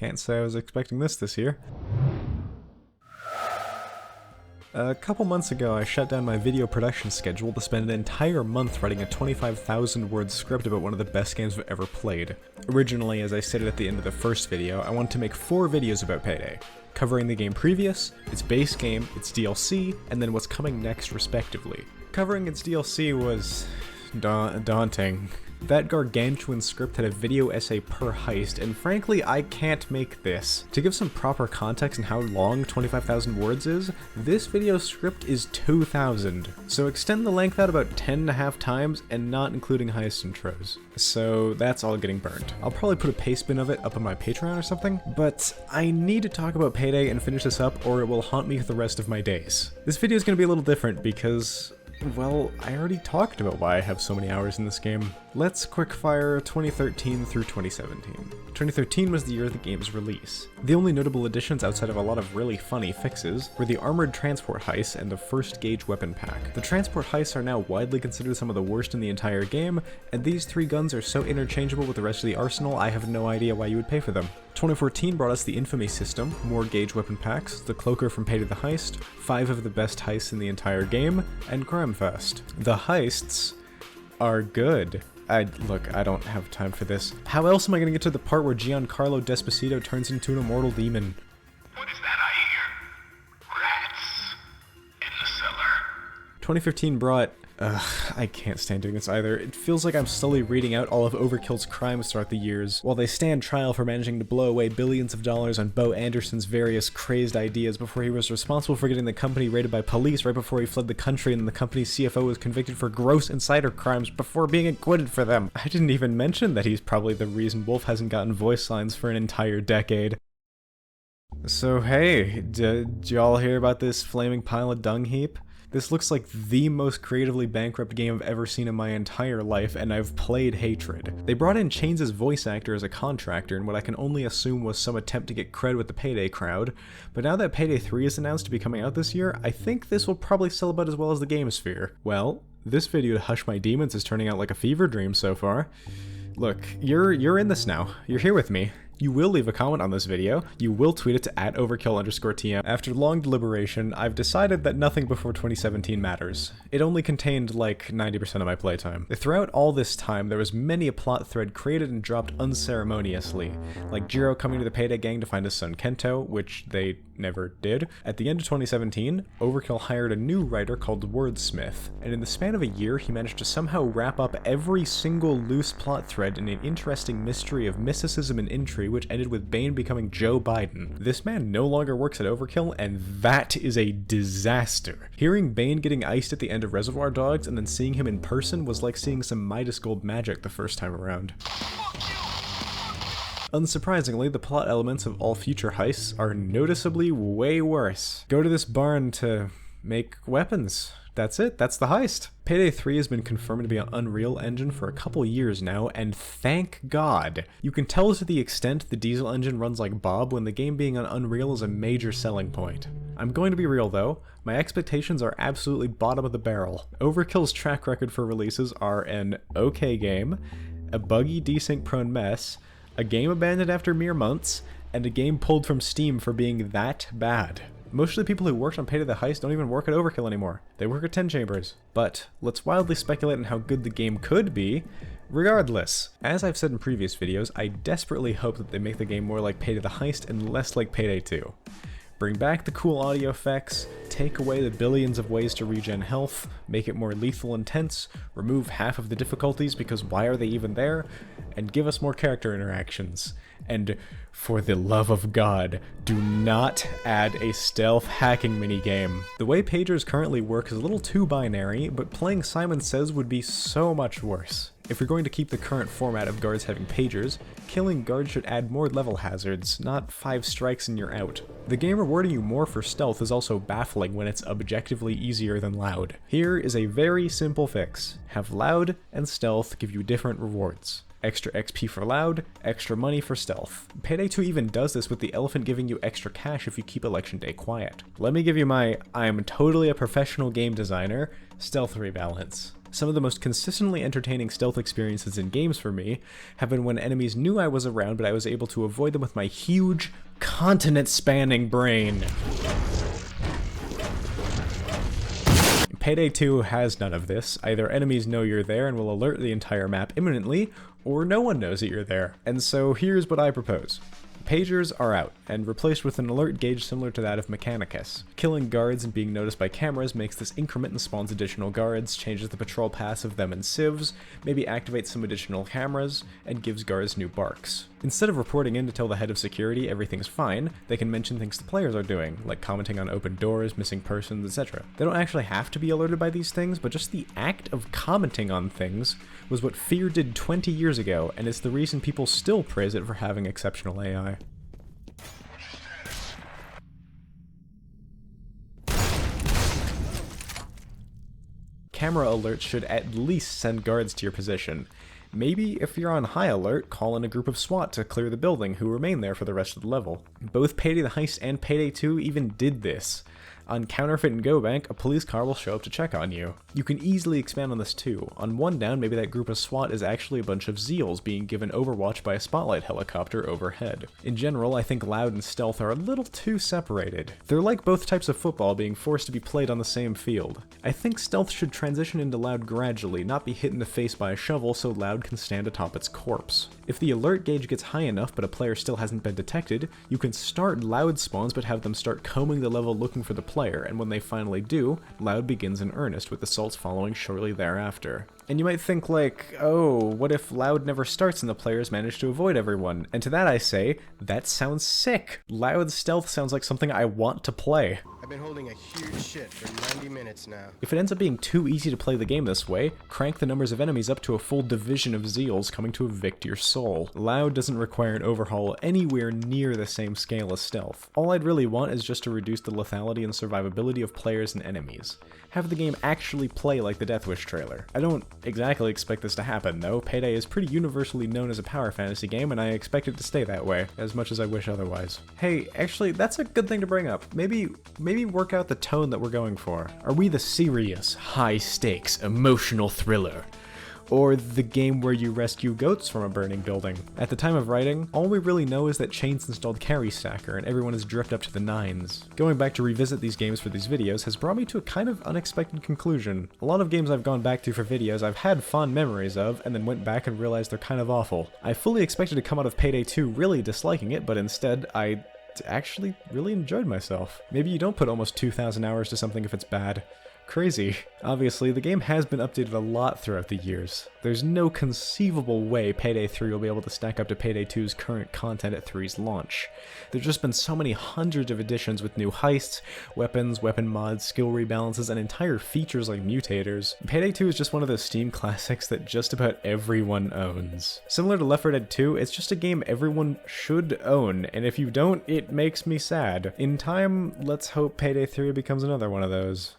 Can't say I was expecting this year. A couple months ago, I shut down my video production schedule to spend an entire month writing a 25,000 word script about one of the best games I've ever played. Originally, as I stated at the end of the first video, I wanted to make 4 videos about Payday, covering the game previous, its base game, its DLC, and then what's coming next respectively. Covering its DLC was daunting. That gargantuan script had a video essay per heist, and frankly, I can't make this. To give some proper context on how long 25,000 words is, this video script is 2,000. So extend the length out about 10.5 times, and not including heist intros. So that's all getting burned. I'll probably put a paste bin of it up on my Patreon or something, but I need to talk about Payday and finish this up, or it will haunt me for the rest of my days. This video is going to be a little different because, well, I already talked about why I have so many hours in this game. Let's quickfire 2013 through 2017. 2013 was the year of the game's release. The only notable additions outside of a lot of really funny fixes were the armored transport heists and the first gauge weapon pack. The transport heists are now widely considered some of the worst in the entire game, and these 3 guns are so interchangeable with the rest of the arsenal, I have no idea why you would pay for them. 2014 brought us the infamy system, more gauge weapon packs, the cloaker from Payday the Heist, 5 of the best heists in the entire game, and Gramfest. The heists are good. Look, I don't have time for this. How else am I gonna get to the part where Giancarlo Despacito turns into an immortal demon? What is that I hear? Rats in the cellar. 2015 brought... I can't stand doing this either. It feels like I'm slowly reading out all of Overkill's crimes throughout the years, while they stand trial for managing to blow away billions of dollars on Bo Anderson's various crazed ideas before he was responsible for getting the company raided by police right before he fled the country, and the company's CFO was convicted for gross insider crimes before being acquitted for them. I didn't even mention that he's probably the reason Wolf hasn't gotten voice lines for an entire decade. So hey, did y'all hear about this flaming pile of dung heap? This looks like the most creatively bankrupt game I've ever seen in my entire life, and I've played Hatred. They brought in Chains' voice actor as a contractor in what I can only assume was some attempt to get cred with the Payday crowd, but now that Payday 3 is announced to be coming out this year, I think this will probably sell about as well as the Game Sphere. Well, this video to Hush My Demons is turning out like a fever dream so far. Look, you're in this now. You're here with me. You will leave a comment on this video, you will tweet it to @overkill_TM. After long deliberation, I've decided that nothing before 2017 matters. It only contained like 90% of my playtime. Throughout all this time, there was many a plot thread created and dropped unceremoniously, like Jiro coming to the Payday gang to find his son Kento, which they never did. At the end of 2017, Overkill hired a new writer called Wordsmith, and in the span of a year, he managed to somehow wrap up every single loose plot thread in an interesting mystery of mysticism and intrigue, which ended with Bane becoming Joe Biden. This man no longer works at Overkill, and that is a disaster. Hearing Bane getting iced at the end of Reservoir Dogs and then seeing him in person was like seeing some Midas Gold magic the first time around. Unsurprisingly, the plot elements of all future heists are noticeably way worse. Go to this barn to make weapons. That's it, that's the heist. Payday 3 has been confirmed to be on Unreal Engine for a couple years now, and thank God. You can tell to the extent the diesel engine runs like Bob when the game being on Unreal is a major selling point. I'm going to be real though, my expectations are absolutely bottom of the barrel. Overkill's track record for releases are an okay game, a buggy desync prone mess, a game abandoned after mere months, and a game pulled from Steam for being that bad. Most of the people who worked on Payday the Heist don't even work at Overkill anymore. They work at 10 Chambers. But let's wildly speculate on how good the game could be. Regardless, as I've said in previous videos, I desperately hope that they make the game more like Payday the Heist and less like Payday 2. Bring back the cool audio effects, take away the billions of ways to regen health, make it more lethal intense, remove half of the difficulties because why are they even there, and give us more character interactions. And for the love of God, do not add a stealth hacking minigame. The way pagers currently work is a little too binary, but playing Simon Says would be so much worse. If you're going to keep the current format of guards having pagers, killing guards should add more level hazards, not 5 strikes and you're out. The game rewarding you more for stealth is also baffling when it's objectively easier than loud. Here is a very simple fix. Have loud and stealth give you different rewards. Extra XP for loud, extra money for stealth. Payday 2 even does this with the elephant giving you extra cash if you keep Election Day quiet. Let me give you my, I am totally a professional game designer, stealth rebalance. Some of the most consistently entertaining stealth experiences in games for me have been when enemies knew I was around, but I was able to avoid them with my huge, continent-spanning brain. Payday 2 has none of this. Either enemies know you're there and will alert the entire map imminently, or no one knows that you're there. And so here's what I propose. Pagers are out, and replaced with an alert gauge similar to that of Mechanicus. Killing guards and being noticed by cameras makes this increment and spawns additional guards, changes the patrol paths of them and civs, maybe activates some additional cameras, and gives guards new barks. Instead of reporting in to tell the head of security everything's fine, they can mention things the players are doing, like commenting on open doors, missing persons, etc. They don't actually have to be alerted by these things, but just the act of commenting on things was what Fear did 20 years ago, and it's the reason people still praise it for having exceptional AI. Camera alerts should at least send guards to your position. Maybe, if you're on high alert, call in a group of SWAT to clear the building who remain there for the rest of the level. Both Payday the Heist and Payday 2 even did this. On Counterfeit and GoBank, a police car will show up to check on you. You can easily expand on this too. On One Down, maybe that group of SWAT is actually a bunch of Zeals being given overwatch by a spotlight helicopter overhead. In general, I think Loud and Stealth are a little too separated. They're like both types of football being forced to be played on the same field. I think Stealth should transition into Loud gradually, not be hit in the face by a shovel so Loud can stand atop its corpse. If the alert gauge gets high enough but a player still hasn't been detected, you can start Loud spawns but have them start combing the level looking for the player, and when they finally do, Loud begins in earnest, with assaults following shortly thereafter. And you might think like, oh, what if Loud never starts and the players manage to avoid everyone? And to that I say, that sounds sick. Loud Stealth sounds like something I want to play. I've been holding a huge shit for 90 minutes now. If it ends up being too easy to play the game this way, crank the numbers of enemies up to a full division of Zeals coming to evict your soul. Loud doesn't require an overhaul anywhere near the same scale as Stealth. All I'd really want is just to reduce the lethality and survivability of players and enemies. Have the game actually play like the Death Wish trailer. I don't exactly expect this to happen though. Payday is pretty universally known as a power fantasy game, and I expect it to stay that way, as much as I wish otherwise. Hey, actually, that's a good thing to bring up. Maybe work out the tone that we're going for. Are we the serious, high-stakes, emotional thriller? Or the game where you rescue goats from a burning building? At the time of writing, all we really know is that Chains installed Carry Stacker and everyone is dripped up to the nines. Going back to revisit these games for these videos has brought me to a kind of unexpected conclusion. A lot of games I've gone back to for videos I've had fond memories of, and then went back and realized they're kind of awful. I fully expected to come out of Payday 2 really disliking it, but instead, I actually really enjoyed myself. Maybe you don't put almost 2,000 hours to something if it's bad. Crazy. Obviously, the game has been updated a lot throughout the years. There's no conceivable way Payday 3 will be able to stack up to Payday 2's current content at 3's launch. There's just been so many hundreds of additions with new heists, weapons, weapon mods, skill rebalances, and entire features like mutators. Payday 2 is just one of those Steam classics that just about everyone owns. Similar to Left 4 Dead 2, it's just a game everyone should own, and if you don't, it makes me sad. In time, let's hope Payday 3 becomes another one of those.